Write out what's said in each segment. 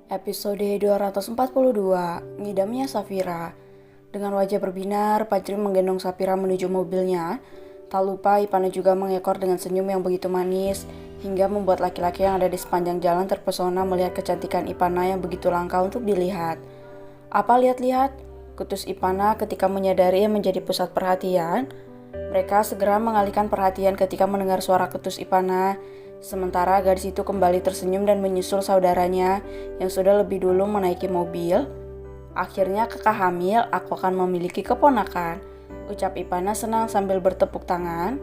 Episode 242, Ngidamnya Safira. Dengan wajah berbinar, Fajri menggendong Safira menuju mobilnya. Tak lupa Ipana juga mengekor dengan senyum yang begitu manis, hingga membuat laki-laki yang ada di sepanjang jalan terpesona melihat kecantikan Ipana yang begitu langka untuk dilihat. Apa lihat-lihat? Kutus Ipana ketika menyadari ia menjadi pusat perhatian. Mereka segera mengalihkan perhatian ketika mendengar suara ketus Ipana. Sementara gadis itu kembali tersenyum dan menyusul saudaranya yang sudah lebih dulu menaiki mobil. Akhirnya kakak hamil, aku akan memiliki keponakan. Ucap Ipana senang sambil bertepuk tangan.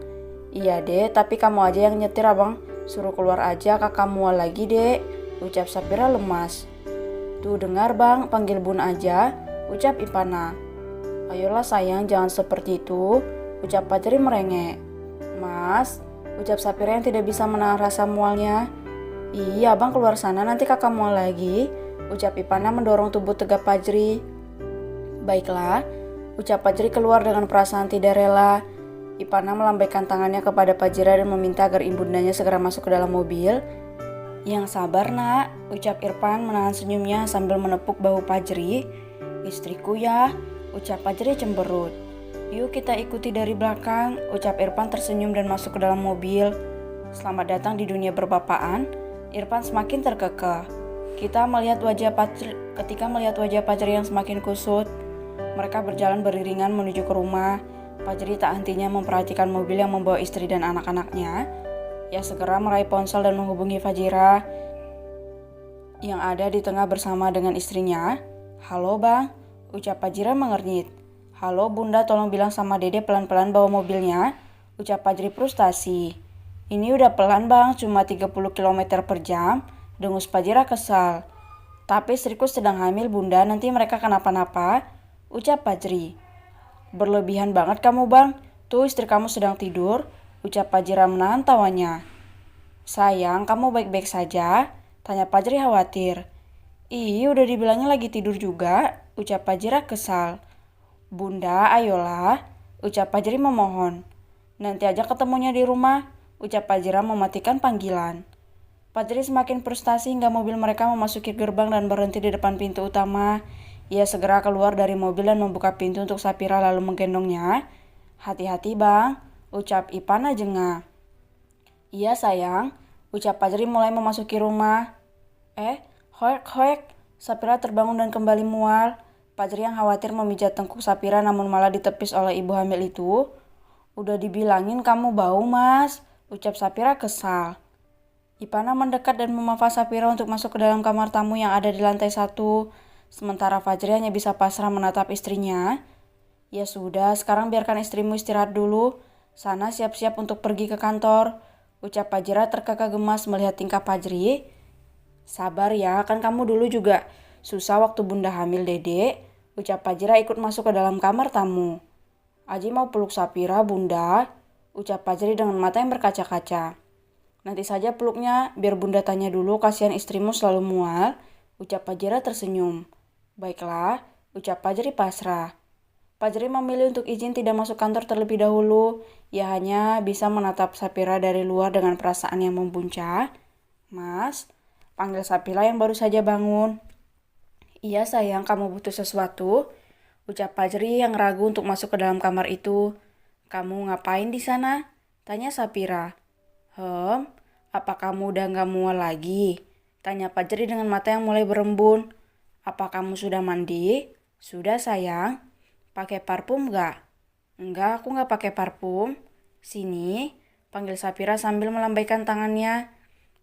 Iya dek, tapi kamu aja yang nyetir abang. Suruh keluar aja kakak mual lagi dek. Ucap Safira lemas. Tuh dengar bang, panggil bun aja. Ucap Ipana. Ayolah sayang, jangan seperti itu. Ucap Fajri merengek. Mas, ucap Safira yang tidak bisa menahan rasa mualnya. Iya abang keluar sana nanti kakak mual lagi. Ucap Ipana mendorong tubuh tegap Fajri. Baiklah, ucap Fajri keluar dengan perasaan tidak rela. Ipana melambaikan tangannya kepada Fajira dan meminta agar ibundanya segera masuk ke dalam mobil. Yang sabar nak, ucap Irfan menahan senyumnya sambil menepuk bahu Fajri. Istriku ya, ucap Fajri cemberut. Yuk kita ikuti dari belakang, ucap Irfan tersenyum dan masuk ke dalam mobil. Selamat datang di dunia berbapaan. Irfan semakin terkekeh. Ketika melihat wajah Fajri yang semakin kusut, mereka berjalan beriringan menuju ke rumah. Fajri tak hentinya memperhatikan mobil yang membawa istri dan anak-anaknya. Ia segera meraih ponsel dan menghubungi Fajira yang ada di tengah bersama dengan istrinya. Halo bang, ucap Fajira mengernyit. Halo bunda, tolong bilang sama dede pelan-pelan bawa mobilnya, ucap Fajri frustasi. Ini udah pelan bang, cuma 30 km per jam, dengus Fajira kesal. Tapi istriku sedang hamil bunda, nanti mereka kenapa-napa, ucap Fajri. Berlebihan banget kamu bang, tuh istri kamu sedang tidur, ucap Fajira menahan tawanya. Sayang, kamu baik-baik saja, tanya Fajri khawatir. Ih, udah dibilangnya lagi tidur juga, ucap Fajira kesal. Bunda, ayolah, ucap Fajri memohon. Nanti aja ketemunya di rumah, ucap Fajira mematikan panggilan. Fajri semakin frustasi hingga mobil mereka memasuki gerbang dan berhenti di depan pintu utama. Ia segera keluar dari mobil dan membuka pintu untuk Safira lalu menggendongnya. Hati-hati bang, ucap Ipana jengah. Iya sayang, ucap Fajri mulai memasuki rumah. Hoek, Safira terbangun dan kembali mual. Fajri yang khawatir memijat tengkuk Safira namun malah ditepis oleh ibu hamil itu. Udah dibilangin kamu bau mas, ucap Safira kesal. Ipana mendekat dan memanfaat Safira untuk masuk ke dalam kamar tamu yang ada di lantai 1. Sementara Fajri hanya bisa pasrah menatap istrinya. Ya sudah, sekarang biarkan istrimu istirahat dulu. Sana siap-siap untuk pergi ke kantor, ucap Fajira terkekeh gemas melihat tingkah Fajri. Sabar ya, kan kamu dulu juga susah waktu bunda hamil dedek, ucap Fajira ikut masuk ke dalam kamar tamu. Aji mau peluk Safira bunda, ucap Fajri dengan mata yang berkaca-kaca. Nanti saja peluknya, biar bunda tanya dulu, kasihan istrimu selalu mual, ucap Fajira tersenyum. Baiklah, ucap Fajri pasrah. Fajri memilih untuk izin tidak masuk kantor terlebih dahulu. Ia hanya bisa menatap Safira dari luar dengan perasaan yang membuncah. Mas, panggil Safira yang baru saja bangun. Iya sayang, kamu butuh sesuatu? Ucap Fajri yang ragu untuk masuk ke dalam kamar itu. Kamu ngapain di sana? Tanya Safira. Apa kamu udah gak mual lagi? Tanya Fajri dengan mata yang mulai berembun. Apa kamu sudah mandi? Sudah sayang. Pakai parfum gak? Enggak, aku gak pakai parfum. Sini, panggil Safira sambil melambaikan tangannya.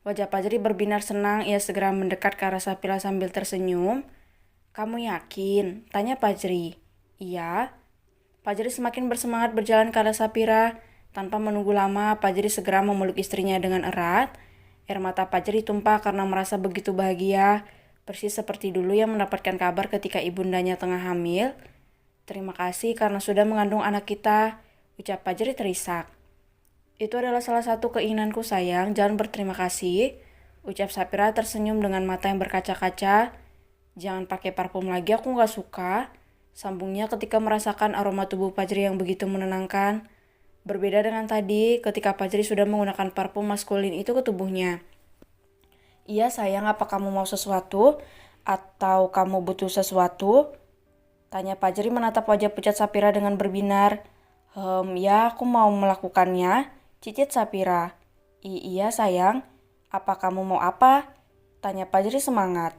Wajah Fajri berbinar senang, ia segera mendekat ke arah Safira sambil tersenyum. Kamu yakin? Tanya Fajri. Iya. Fajri semakin bersemangat berjalan ke arah Safira. Tanpa menunggu lama, Fajri segera memeluk istrinya dengan erat. Air mata Fajri tumpah karena merasa begitu bahagia. Persis seperti dulu yang mendapatkan kabar ketika ibundanya tengah hamil. Terima kasih karena sudah mengandung anak kita, ucap Fajri terisak. Itu adalah salah satu keinginanku sayang, jangan berterima kasih, ucap Safira tersenyum dengan mata yang berkaca-kaca. Jangan pakai parfum lagi, aku gak suka, sambungnya ketika merasakan aroma tubuh Fajri yang begitu menenangkan. Berbeda dengan tadi, ketika Fajri sudah menggunakan parfum maskulin itu ke tubuhnya. Iya sayang, apa kamu mau sesuatu? Atau kamu butuh sesuatu? Tanya Fajri menatap wajah pucat Sapira dengan berbinar. Ya aku mau melakukannya, cicit Sapira. Iya sayang, apa kamu mau apa? Tanya Fajri semangat.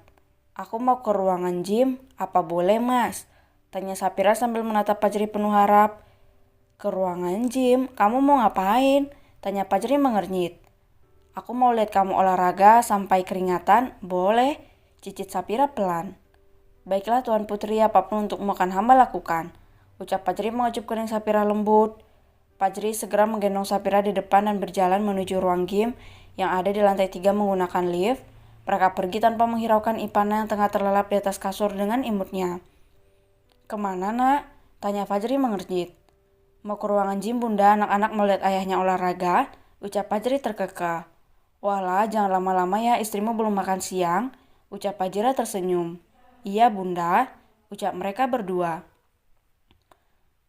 Aku mau ke ruangan gym, apa boleh mas? Tanya Sapira sambil menatap Fajri penuh harap. Ke ruangan gym, kamu mau ngapain? Tanya Fajri mengernyit. Aku mau lihat kamu olahraga sampai keringatan, boleh? Cicit Sapira pelan. Baiklah Tuan Putri, apapun untuk makan hamba lakukan. Ucap Fajri mengecup kening Sapira lembut. Fajri segera menggendong Sapira di depan dan berjalan menuju ruang gym yang ada di lantai 3 menggunakan lift. Mereka pergi tanpa menghiraukan Ipana yang tengah terlelap di atas kasur dengan imutnya. Kemana nak? Tanya Fajri mengernyit. Mau ke ruangan gym bunda, anak-anak mau lihat ayahnya olahraga. Ucap Fajri terkekeh. Walah, jangan lama-lama ya, istrimu belum makan siang. Ucap Fajri tersenyum. Iya bunda, ucap mereka berdua.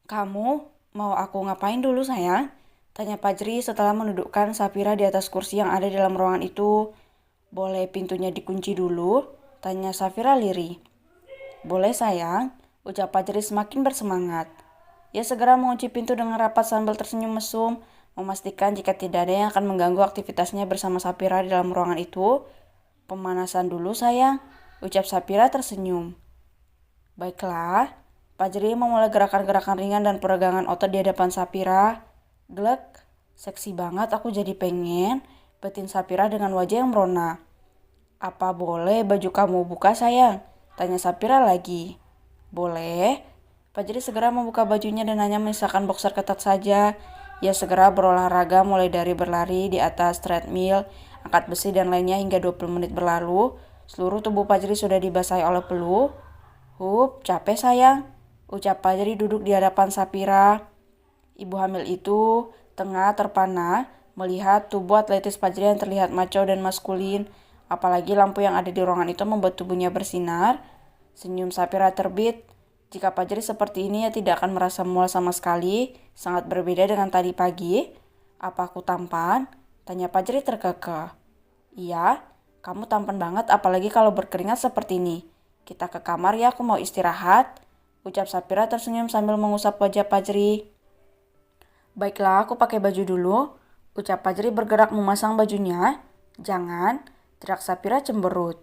Kamu mau aku ngapain dulu sayang? Tanya Fajri setelah menundukkan Sapira di atas kursi yang ada di dalam ruangan itu. Boleh pintunya dikunci dulu? Tanya Sapira lirih. Boleh sayang, ucap Fajri semakin bersemangat. Ia segera mengunci pintu dengan rapat sambil tersenyum mesum, memastikan jika tidak ada yang akan mengganggu aktivitasnya bersama Sapira di dalam ruangan itu. Pemanasan dulu sayang, ucap Sapira tersenyum. Baiklah, Fajri memulai gerakan-gerakan ringan dan peregangan otot di hadapan Sapira. Glek, seksi banget aku jadi pengen, betin Sapira dengan wajah yang merona. Apa boleh baju kamu buka sayang? Tanya Sapira lagi. Boleh. Fajri segera membuka bajunya dan hanya menyisakan boxer ketat saja. Ia segera berolahraga mulai dari berlari di atas treadmill, angkat besi dan lainnya hingga 20 menit berlalu. Seluruh tubuh Fajri sudah dibasahi oleh peluh. Capek sayang, ucap Fajri duduk di hadapan Sapira. Ibu hamil itu tengah terpana melihat tubuh atletis Fajri yang terlihat maco dan maskulin. Apalagi lampu yang ada di ruangan itu membuat tubuhnya bersinar. Senyum Sapira terbit. Jika Fajri seperti ini, ia tidak akan merasa mual sama sekali. Sangat berbeda dengan tadi pagi. Apa aku tampan? Tanya Fajri terkekeh. Iya, kamu tampan banget apalagi kalau berkeringat seperti ini. Kita ke kamar ya, aku mau istirahat. Ucap Sapira tersenyum sambil mengusap wajah Fajri. Baiklah, aku pakai baju dulu. Ucap Fajri bergerak memasang bajunya. Jangan, teriak Sapira cemberut.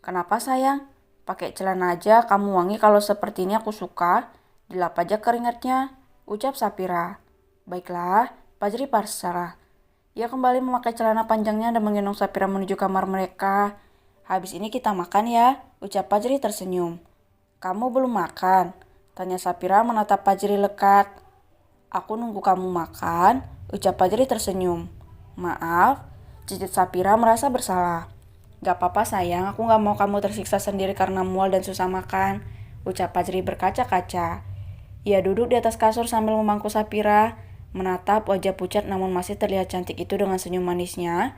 Kenapa sayang? Pakai celana aja, kamu wangi kalau seperti ini aku suka. Dilap aja keringatnya. Ucap Sapira. Baiklah, Fajri pasrah. Ia kembali memakai celana panjangnya dan menggendong Sapira menuju kamar mereka. Habis ini kita makan ya, ucap Fajri tersenyum. Kamu belum makan? Tanya Sapira menatap Fajri lekat. Aku nunggu kamu makan, ucap Fajri tersenyum. Maaf, cicit Sapira merasa bersalah. Gak apa-apa sayang, aku gak mau kamu tersiksa sendiri karena mual dan susah makan, ucap Fajri berkaca-kaca. Ia duduk di atas kasur sambil memangku Sapira, menatap wajah pucat namun masih terlihat cantik itu dengan senyum manisnya.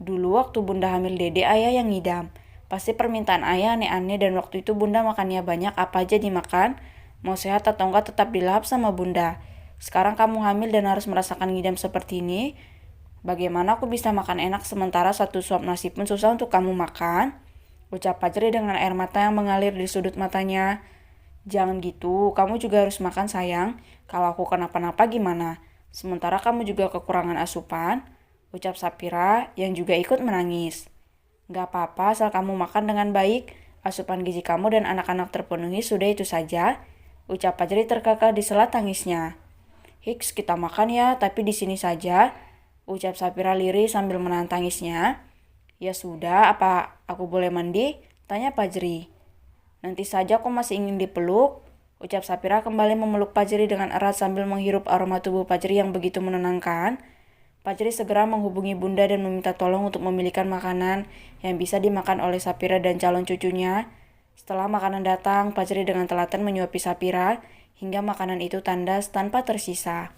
Dulu waktu bunda hamil Dede ayah yang ngidam. Pasti permintaan ayah aneh-aneh dan waktu itu bunda makannya banyak apa aja dimakan. Mau sehat atau enggak tetap dilahap sama bunda. Sekarang kamu hamil dan harus merasakan ngidam seperti ini. Bagaimana aku bisa makan enak sementara satu suap nasi pun susah untuk kamu makan? Ucap Fajri dengan air mata yang mengalir di sudut matanya. Jangan gitu, kamu juga harus makan sayang. Kalau aku kenapa-napa gimana? Sementara kamu juga kekurangan asupan, ucap Sapira yang juga ikut menangis. Gak apa-apa asal kamu makan dengan baik, asupan gizi kamu dan anak-anak terpenuhi sudah itu saja, ucap Fajri terkekeh di sela tangisnya. Hiks kita makan ya, tapi di sini saja, ucap Sapira lirih sambil menahan tangisnya. Ya sudah, apa aku boleh mandi? Tanya Fajri. Nanti saja aku masih ingin dipeluk, ucap Sapira kembali memeluk Fajri dengan erat sambil menghirup aroma tubuh Fajri yang begitu menenangkan. Fajri segera menghubungi bunda dan meminta tolong untuk memilihkan makanan yang bisa dimakan oleh Sapira dan calon cucunya. Setelah makanan datang, Fajri dengan telaten menyuapi Sapira hingga makanan itu tandas tanpa tersisa.